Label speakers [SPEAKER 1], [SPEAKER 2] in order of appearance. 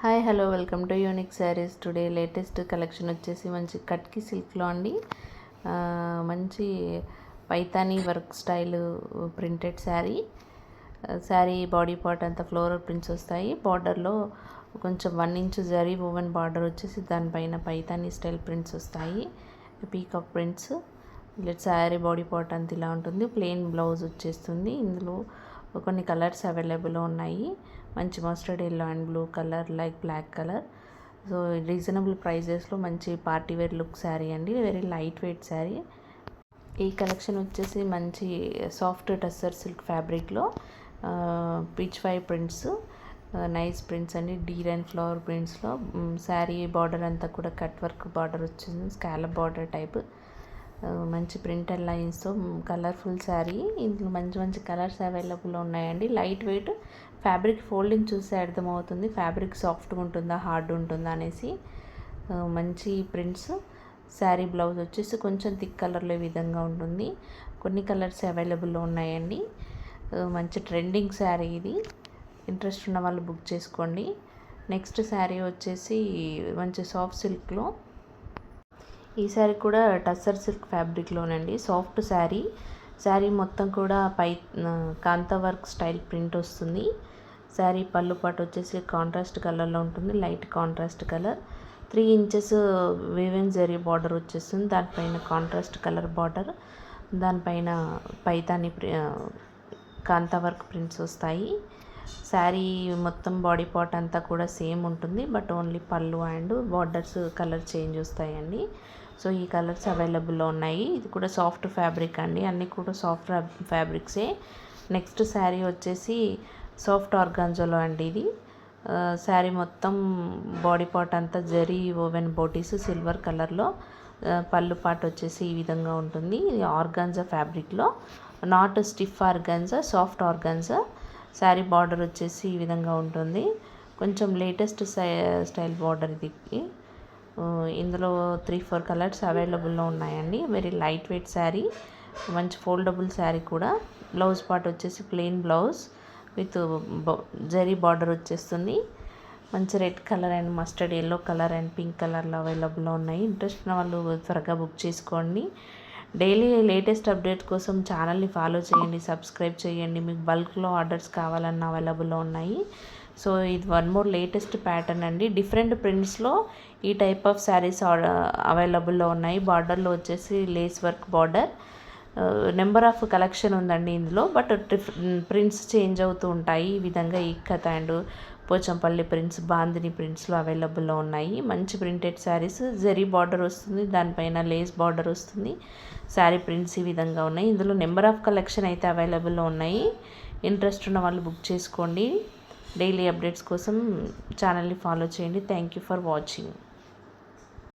[SPEAKER 1] Hi hello welcome to unique saris. Today latest collection వచ్చేసి మంచి కట్కి సిల్క్లో అండి. మంచి Paithani work style printed sari body part అంతా ఫ్లోరల్ ప్రింట్స్ వస్తాయి. బార్డర్లో కొంచెం 1 ఇంచ్ జరీ woven బార్డర్ వచ్చేసి దానిపైన పైతానీ స్టైల్ ప్రింట్స్ వస్తాయి. Peacock prints. Sari body part అంతా ఇలా ఉంటుంది. ప్లెయిన్ బ్లౌజ్ వచ్చేస్తుంది. ఇందులో కొన్ని కలర్స్ అవైలబుల్ ఉన్నాయి. మంచి mustard yellow and blue colour, like black colour. So reasonable ప్రైజెస్లో మంచి పార్టీ వేర్ లుక్ శారీ అండి. Very light weight sari. ఈ కలెక్షన్ వచ్చేసి మంచి సాఫ్ట్ టస్సర్ సిల్క్ ఫ్యాబ్రిక్లో పీచ్ వై ప్రింట్స్, నైస్ ప్రింట్స్ అండి. డీర్ అండ్ ఫ్లవర్ ప్రింట్స్లో శారీ బార్డర్ అంతా కూడా కట్ వర్క్ బార్డర్ వచ్చింది. Scallop border type. మంచి ప్రింటెడ్ లైన్స్తో కలర్ఫుల్ శారీ. ఇందులో మంచి మంచి కలర్స్ అవైలబుల్ ఉన్నాయండి. Light weight fabric. ఫోల్డింగ్ చూస్తే అర్థమవుతుంది ఫ్యాబ్రిక్ సాఫ్ట్గా ఉంటుందా హార్డ్ ఉంటుందా అనేసి. మంచి ప్రింట్స్. శారీ బ్లౌజ్ వచ్చేసి కొంచెం థిక్ కలర్లో ఈ విధంగా ఉంటుంది. కొన్ని కలర్స్ అవైలబుల్లో ఉన్నాయండి. మంచి ట్రెండింగ్ శారీ ఇది. ఇంట్రెస్ట్ ఉన్న వాళ్ళు బుక్ చేసుకోండి. నెక్స్ట్ శారీ వచ్చేసి మంచి సాఫ్ట్ సిల్క్లో. ఈ శారీ కూడా టస్సర్ సిల్క్ ఫ్యాబ్రిక్లోనండి. సాఫ్ట్ శారీ మొత్తం కూడా కాంతా వర్క్ స్టైల్ ప్రింట్ వస్తుంది. శారీ పళ్ళు పాటు వచ్చేసి కాంట్రాస్ట్ కలర్లో ఉంటుంది. Light contrast colour. 3 inches woven zari border వచ్చేస్తుంది. దానిపైన కాంట్రాస్ట్ కలర్ బార్డర్. దానిపైన పైతాని కాంతా వర్క్ ప్రింట్స్ వస్తాయి. శారీ మొత్తం బాడీ పార్ట్ అంతా కూడా సేమ్ ఉంటుంది. బట్ ఓన్లీ పళ్ళు అండ్ బార్డర్స్ కలర్ చేంజ్ వస్తాయండి. సో ఈ కలర్స్ అవైలబుల్లో ఉన్నాయి. ఇది కూడా సాఫ్ట్ ఫ్యాబ్రిక్ అండి. అన్నీ కూడా సాఫ్ట్ ఫ్యాబ్రిక్సే. నెక్స్ట్ శారీ వచ్చేసి సాఫ్ట్ ఆర్గాంజాలో అండి. ఇది శారీ మొత్తం బాడీ పార్ట్ అంతా జరీ ఓవెన్ బోటీస్ సిల్వర్ కలర్లో. పళ్ళు పార్ట్ వచ్చేసి ఈ విధంగా ఉంటుంది. ఇది ఆర్గాంజా ఫ్యాబ్రిక్లో. Not stiff organza, soft organza. Sari border వచ్చేసి ఈ విధంగా ఉంటుంది. కొంచెం లేటెస్ట్ స్టైల్ బార్డర్ ఇది. ఇందులో 3-4 కలర్స్ అవైలబుల్లో ఉన్నాయండి. Very light weight sari. మంచి ఫోల్డబుల్ శారీ కూడా. బ్లౌజ్ పార్ట్ వచ్చేసి plain blouse with zari border వచ్చేస్తుంది. మంచి red colour and mustard yellow colour and pink కలర్లో అవైలబుల్లో ఉన్నాయి. ఇంట్రెస్ట్ ఉన్న వాళ్ళు త్వరగా బుక్ చేసుకోండి. డైలీ లేటెస్ట్ అప్డేట్ కోసం ఛానల్ని ఫాలో చేయండి, సబ్స్క్రైబ్ చేయండి. మీకు బల్క్లో ఆర్డర్స్ కావాలన్నా అవైలబుల్లో ఉన్నాయి. సో ఇది వన్ మోర్ లేటెస్ట్ ప్యాటర్న్ అండి. డిఫరెంట్ ప్రింట్స్లో ఈ టైప్ ఆఫ్ శారీస్ అవైలబుల్లో ఉన్నాయి. బార్డర్లో వచ్చేసి lace work border. Number of collection ఉందండి ఇందులో. బట్ ప్రింట్స్ చేంజ్ అవుతూ ఉంటాయి. ఈ విధంగా ఇక్కత్ అండ్ పోచంపల్లి ప్రింట్స్, బాందిని ప్రింట్స్లో అవైలబుల్లో ఉన్నాయి. మంచి ప్రింటెడ్ శారీస్. జరీ బార్డర్ వస్తుంది. దానిపైన లేస్ బార్డర్ వస్తుంది. శారీ ప్రింట్స్ ఈ విధంగా ఉన్నాయి. ఇందులో నెంబర్ ఆఫ్ కలెక్షన్ అయితే అవైలబుల్లో ఉన్నాయి. ఇంట్రెస్ట్ ఉన్న వాళ్ళు బుక్ చేసుకోండి. డైలీ అప్డేట్స్ కోసం ఛానల్ని ఫాలో చేయండి. Thank you for watching.